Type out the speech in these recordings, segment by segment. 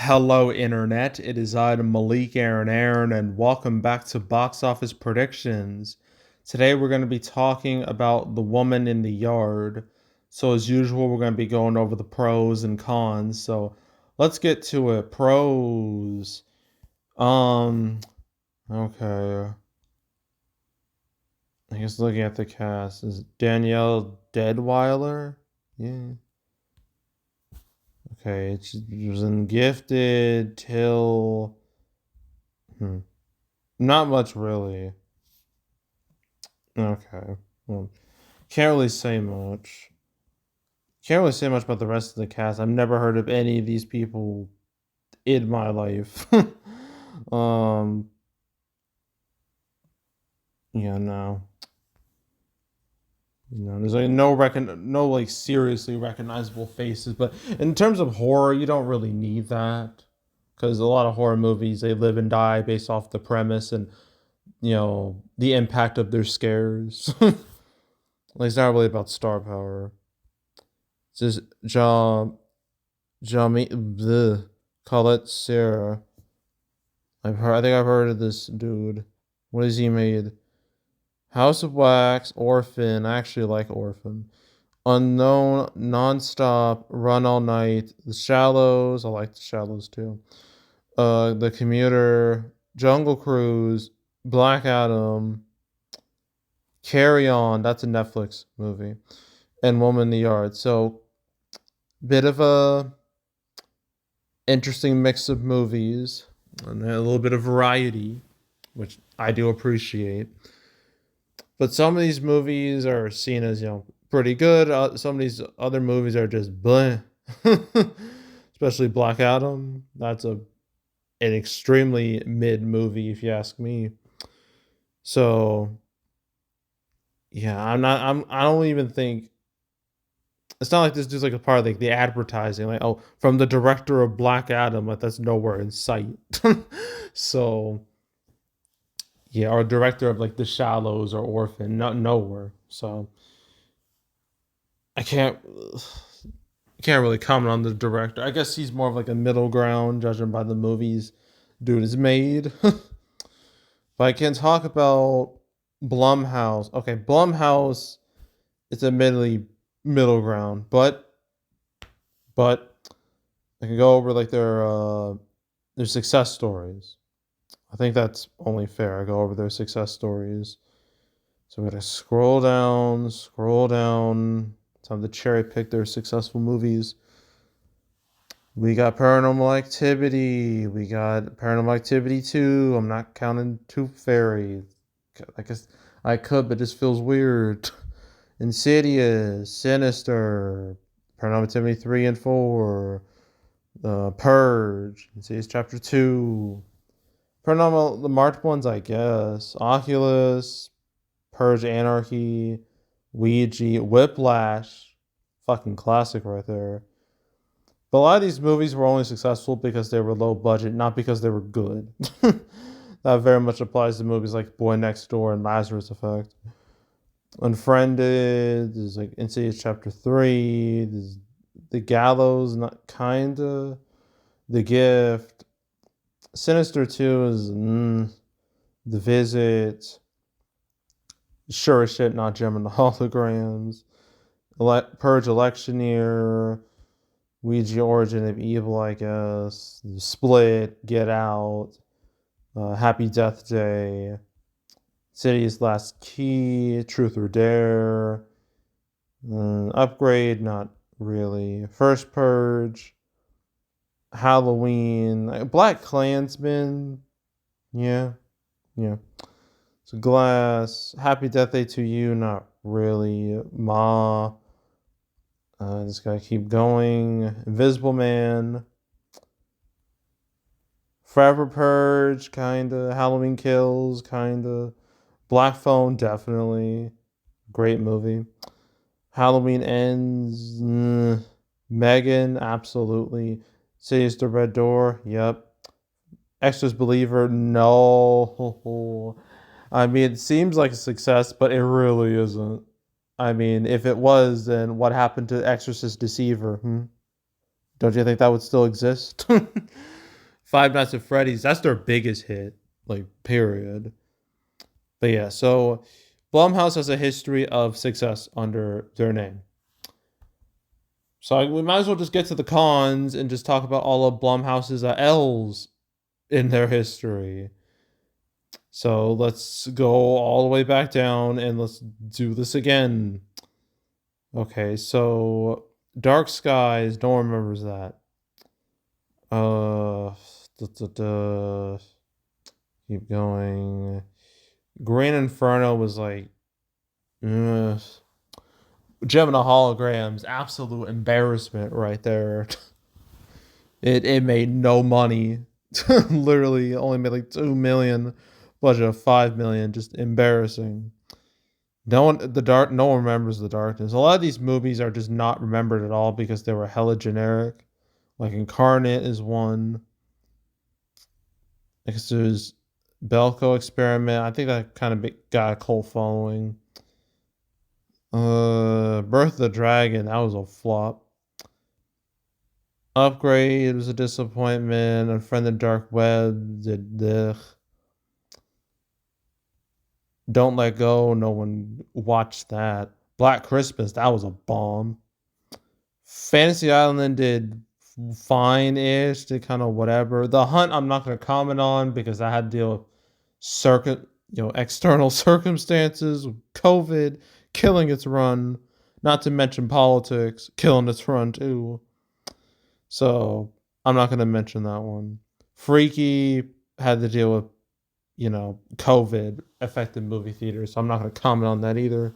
Hello, Internet. It is I, Malik Aaron, and welcome back to Box Office Predictions. Today, we're going to be talking about The Woman in the Yard. So, as usual, we're going to be going over the pros and cons. So, let's get to it. Pros. Um, okay. I guess looking at the cast is Danielle Deadweiler. Yeah. Okay, she was in Gifted, Till. Not much really. Okay. Well, can't really say much. Can't really say much about the rest of the cast. I've never heard of any of these people in my life. um. Yeah. No. No. There's like no like seriously recognizable faces. But in terms of horror, you don't really need that because a lot of horror movies they live and die based off the premise and the impact of their scares. Like it's not really about star power. It's just Jami the Colette Sarah. I think I've heard of this dude. What has he made? House of Wax, Orphan. I actually like Orphan. Unknown, Nonstop, Run All Night, The Shallows. I like The Shallows too. The Commuter, Jungle Cruise, Black Adam, Carry On. That's a Netflix movie, and Woman in the Yard. So, bit of a interesting mix of movies and a little bit of variety, which I do appreciate. But some of these movies are seen as pretty good. Some of these other movies are just bleh. Especially Black Adam. That's an extremely mid movie, if you ask me. So yeah, I'm not. I don't even think it's not like this dude's like a part of like the advertising, like oh, from the director of Black Adam, like that's nowhere in sight. So yeah, or director of like The Shallows or Orphan, not nowhere. So I can't really comment on the director. I guess he's more of like a middle ground, judging by the movies dude is made. But I can talk about Blumhouse. Okay, Blumhouse is admittedly middle ground, but I can go over like their success stories. I think that's only fair. I go over their success stories. So I'm gonna scroll down. Time to cherry pick their successful movies. We got Paranormal Activity. We got Paranormal Activity 2. I'm not counting Tooth Fairy. I guess I could, but this feels weird. Insidious, Sinister, Paranormal Activity 3 and 4, Purge, Insidious Chapter 2, Paranormal, the Marked ones, I guess. Oculus, Purge Anarchy, Ouija, Whiplash. Fucking classic right there. But a lot of these movies were only successful because they were low budget, not because they were good. That very much applies to movies like Boy Next Door and Lazarus Effect. Unfriended, there's like Insidious Chapter 3, there's The Gallows, not kinda. The Gift. Sinister 2 is The Visit. Sure as shit, not Gem and the Holograms. Purge Electioneer. Ouija Origin of Evil, I guess. Split, Get Out, Happy Death Day, City's Last Key, Truth or Dare, Upgrade, not really. First Purge, Halloween, Black Klansman, yeah, yeah. So Glass, Happy Death Day to You, not really. Ma, just gotta keep going. Invisible Man, Forever Purge, kinda. Halloween Kills, kinda. Black Phone, definitely. Great movie. Halloween Ends. Megan, absolutely. City's the Red Door, yep. Extras Believer, no. I mean, it seems like a success, but it really isn't. I mean, if it was, then what happened to Exorcist Deceiver? Don't you think that would still exist? Five Nights at Freddy's, that's their biggest hit, like, period. But yeah, so Blumhouse has a history of success under their name. So we might as well just get to the cons and just talk about all of Blumhouse's L's in their history. So let's go all the way back down and let's do this again. Okay, so Dark Skies, no one remembers that. Uh, da, da, da. Keep going. Green Inferno was like, uh, Gem and the Holograms, absolute embarrassment right there. It made no money. Literally only made like 2 million, budget of 5 million. Just embarrassing. No one remembers The Darkness. A lot of these movies are just not remembered at all because they were hella generic. Like Incarnate is one. I guess there's Belko Experiment. I think that kind of got a cult following. Birth of the Dragon, that was a flop. Upgrade was a disappointment. Unfriended Dark Web did the. Don't Let Go, no one watched that. Black Christmas, that was a bomb. Fantasy Island did fine-ish, did kind of whatever. The Hunt, I'm not going to comment on because I had to deal with external circumstances, COVID killing its run, not to mention politics killing its run too. So I'm not going to mention that one. Freaky had to deal with, COVID affected movie theaters, so I'm not going to comment on that either.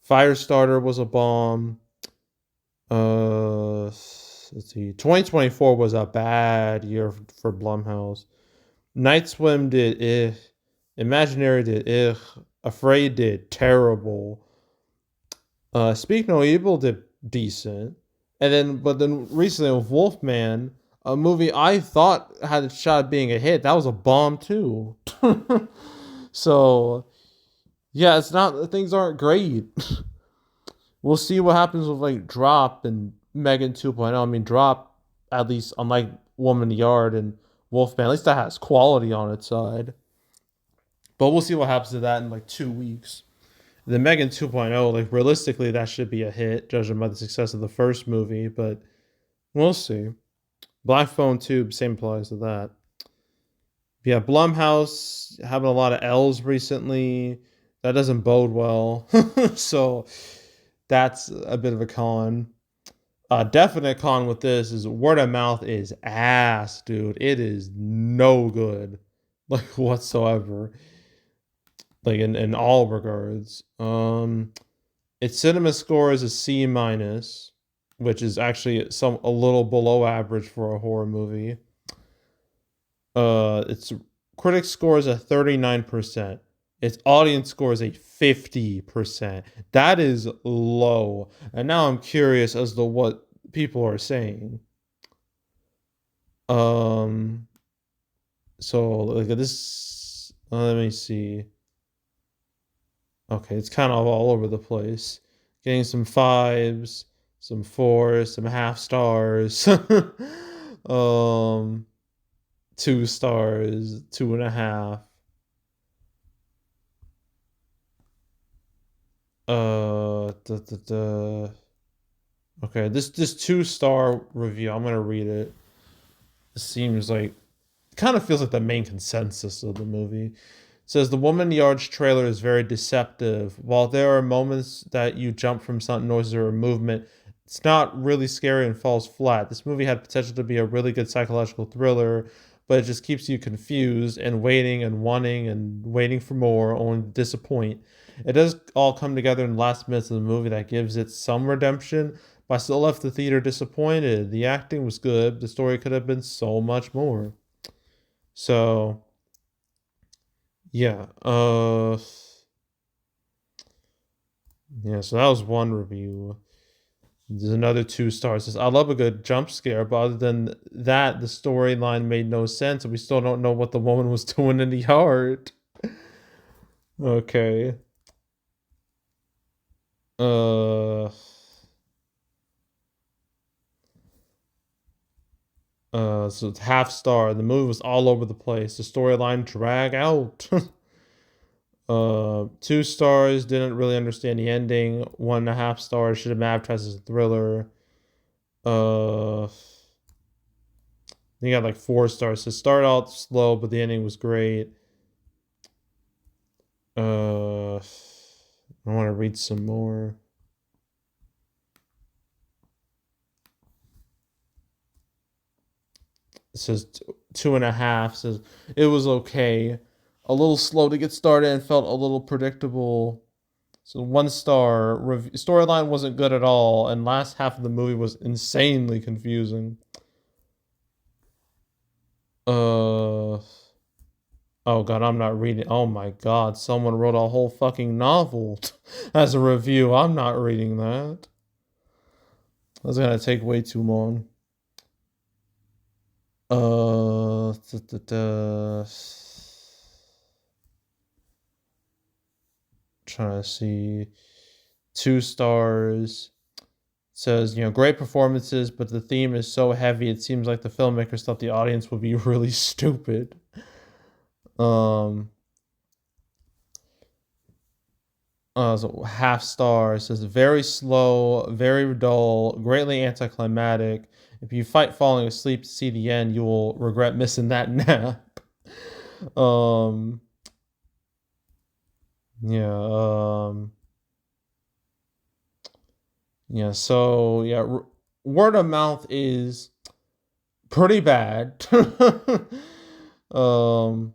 Firestarter was a bomb. Let's see. 2024 was a bad year for Blumhouse. Night Swim did Imaginary did Afraid did terrible. Speak No Evil did decent. But then recently with Wolfman, a movie I thought had a shot at being a hit, that was a bomb too. So yeah, it's not things aren't great. We'll see what happens with like Drop and Megan 2.0. I mean, Drop, at least unlike Woman in the Yard and Wolfman, at least that has quality on its side. But we'll see what happens to that in like 2 weeks. The Megan 2.0, like realistically, that should be a hit, judging by the success of the first movie, but we'll see. Black Phone Tube, same applies to that. Yeah, Blumhouse having a lot of L's recently. That doesn't bode well. So that's a bit of a con. Definite con with this is word of mouth is ass, dude. It is no good, like whatsoever. Like in all regards. Its cinema score is a C minus, which is actually a little below average for a horror movie. Its critic score is a 39%. Its audience score is a 50%. That is low. And now I'm curious as to what people are saying. So like this, let me see. Okay, it's kind of all over the place. Getting some fives, some fours, some half stars. 2 stars, 2.5. Okay, this 2-star review, I'm gonna read it. It seems like kind of feels like the main consensus of the movie. It says the Woman in the Yard's trailer is very deceptive. While there are moments that you jump from sudden noises or movement, it's not really scary and falls flat. This movie had potential to be a really good psychological thriller, but it just keeps you confused and waiting for more, only to disappoint. It does all come together in the last minutes of the movie that gives it some redemption, but I still left the theater disappointed. The acting was good. The story could have been so much more. So, yeah. So that was one review. There's another 2 stars. Says, I love a good jump scare, but other than that, the storyline made no sense, and we still don't know what the woman was doing in the yard. Okay. Uh So it's half star. The movie was all over the place. The storyline drag out. 2 stars. Didn't really understand the ending. 1.5 stars. Should have been advertised as a thriller. Uh, you got like 4 stars. So start out slow, but the ending was great. I want to read some more. It says 2.5. It says it was okay. A little slow to get started and felt a little predictable. So 1 star. Storyline wasn't good at all, and last half of the movie was insanely confusing. Uh oh god, I'm not reading. Oh my god, someone wrote a whole fucking novel as a review. I'm not reading that. That's gonna take way too long. Uh, da, da, da. Trying to see 2 stars. Says, great performances, but the theme is so heavy it seems like the filmmakers thought the audience would be really stupid. Um so half star says very slow, very dull, greatly anticlimactic. If you fight falling asleep to see the end, you will regret missing that nap. um yeah, so word of mouth is pretty bad. um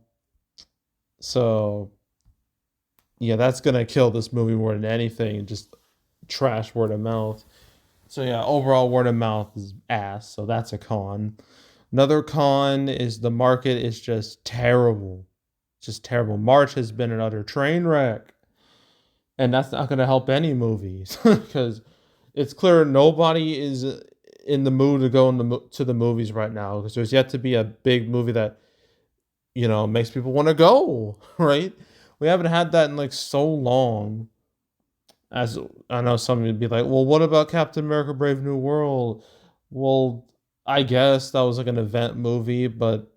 so yeah, that's gonna kill this movie more than anything. Just trash word of mouth. So yeah, overall word of mouth is ass. So that's a con. Another con is the market is just terrible. Just terrible. March has been an utter train wreck, and that's not gonna help any movies because it's clear nobody is in the mood to go to the movies right now because there's yet to be a big movie that makes people want to go. Right? We haven't had that in like so long. As I know some would be like, well, what about Captain America Brave New World? Well, I guess that was like an event movie, but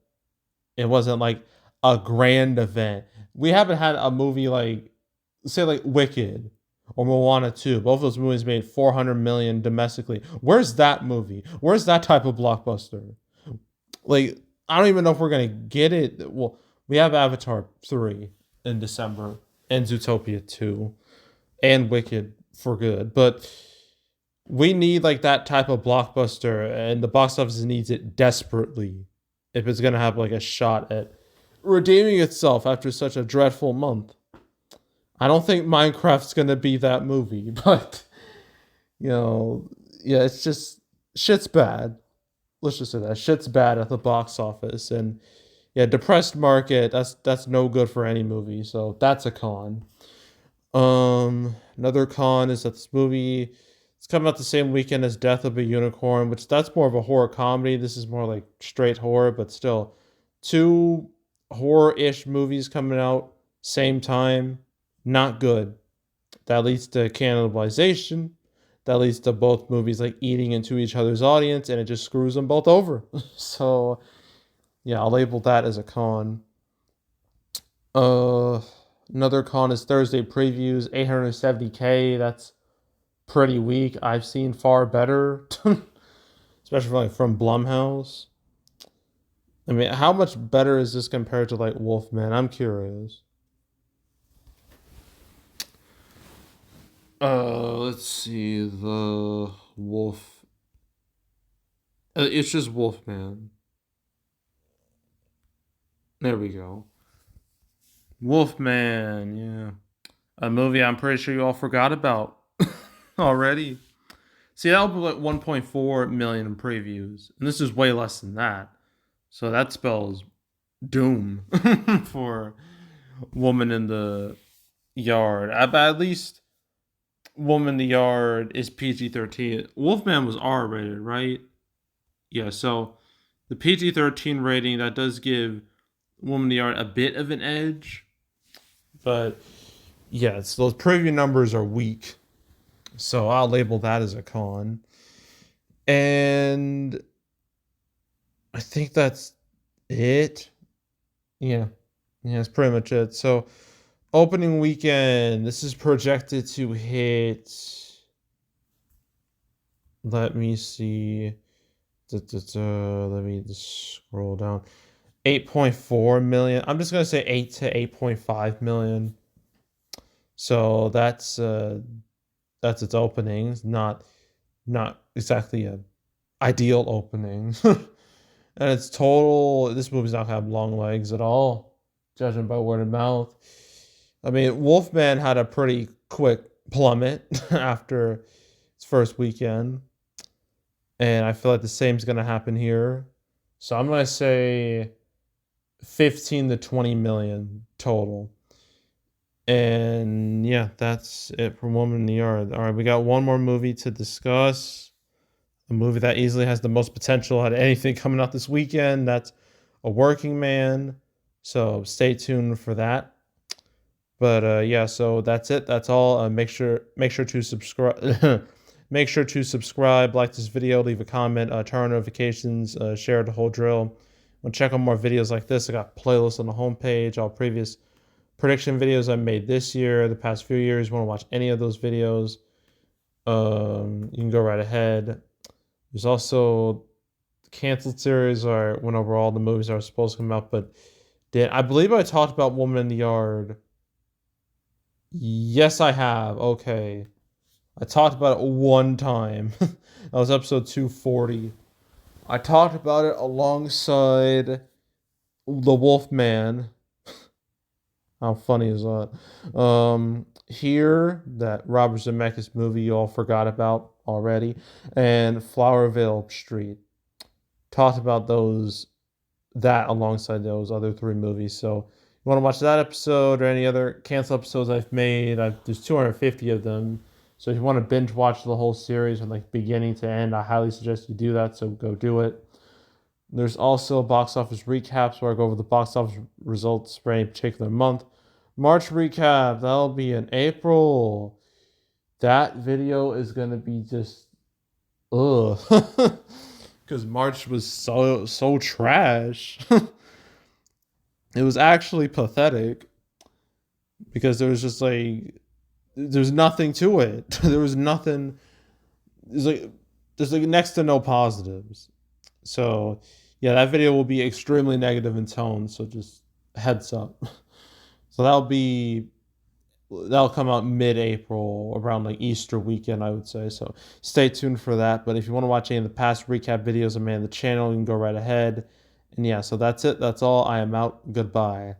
it wasn't like a grand event. We haven't had a movie like, say, like Wicked or Moana 2. Both of those movies made 400 million domestically. Where's that movie? Where's that type of blockbuster? Like, I don't even know if we're going to get it. Well, we have Avatar 3 in December and Zootopia 2 and Wicked for good, but we need like that type of blockbuster, and the box office needs it desperately if it's gonna have like a shot at redeeming itself after such a dreadful month. I don't think Minecraft's gonna be that movie, but you know, yeah, it's just shit's bad. Let's just say that shit's bad at the box office, and yeah, depressed market. That's no good for any movie. So that's a con. Another con is that this movie it's coming out the same weekend as Death of a Unicorn, which that's more of a horror comedy. This is more like straight horror, but still, two horror-ish movies coming out same time, not good. That leads to cannibalization. That leads to both movies like eating into each other's audience, and it just screws them both over. So yeah, I'll label that as a con. Uh, Another con is Thursday previews, 870K. That's pretty weak. I've seen far better, especially from Blumhouse. I mean, how much better is this compared to like Wolfman? I'm curious. Let's see the Wolf. It's just Wolfman. There we go. Wolfman, yeah, a movie I'm pretty sure you all forgot about already. See, that'll be like 1.4 million in previews, and this is way less than that. So that spells doom for Woman in the Yard. At least Woman in the Yard is PG-13. Wolfman was R-rated, right? Yeah, so the PG-13 rating that does give Woman in the Yard a bit of an edge, but yes, those preview numbers are weak. So I'll label that as a con. And I think that's it. Yeah. Yeah, that's pretty much it. So opening weekend, this is projected to hit, let me see. Let me just scroll down. 8.4 million. I'm just gonna say 8 to 8.5 million. So that's its openings, not exactly a ideal opening. And it's total. This movie's not gonna have long legs at all, judging by word of mouth. I mean, Wolfman had a pretty quick plummet after its first weekend, and I feel like the same's gonna happen here. So I'm gonna say 15 to 20 million total. And yeah, that's it for Woman in the Yard. All right, we got one more movie to discuss. A movie that easily has the most potential out of anything coming out this weekend. That's A Working Man. So stay tuned for that. But yeah, so that's it. That's all. Make sure to subscribe. Make sure to subscribe, like this video, leave a comment, turn on notifications, share the whole drill. Want to check out more videos like this? I got playlists on the homepage, all previous prediction videos I made this year, the past few years. Want to watch any of those videos? You can go right ahead. There's also the canceled series, or went over all the movies that are supposed to come out, but I believe I talked about Woman in the Yard. Yes, I have. Okay. I talked about it one time. That was episode 240. I talked about it alongside The Wolfman. How funny is that? Here, that Robert Zemeckis movie you all forgot about already, and Flowerville Street. Talked about that alongside those other three movies. So you want to watch that episode or any other cancel episodes I've made? There's 250 of them. So if you want to binge watch the whole series from like beginning to end, I highly suggest you do that. So go do it. There's also box office recaps where I go over the box office results for any particular month. March recap, that'll be in April. That video is gonna be just ugh. Because March was so trash. It was actually pathetic because there was just like there's nothing to it. There was nothing. There's like next to no positives. So yeah, that video will be extremely negative in tone. So just heads up. So that'll come out mid-April around like Easter weekend, I would say. So stay tuned for that. But if you want to watch any of the past recap videos I made on the channel, you can go right ahead. And yeah, so that's it. That's all. I am out. Goodbye.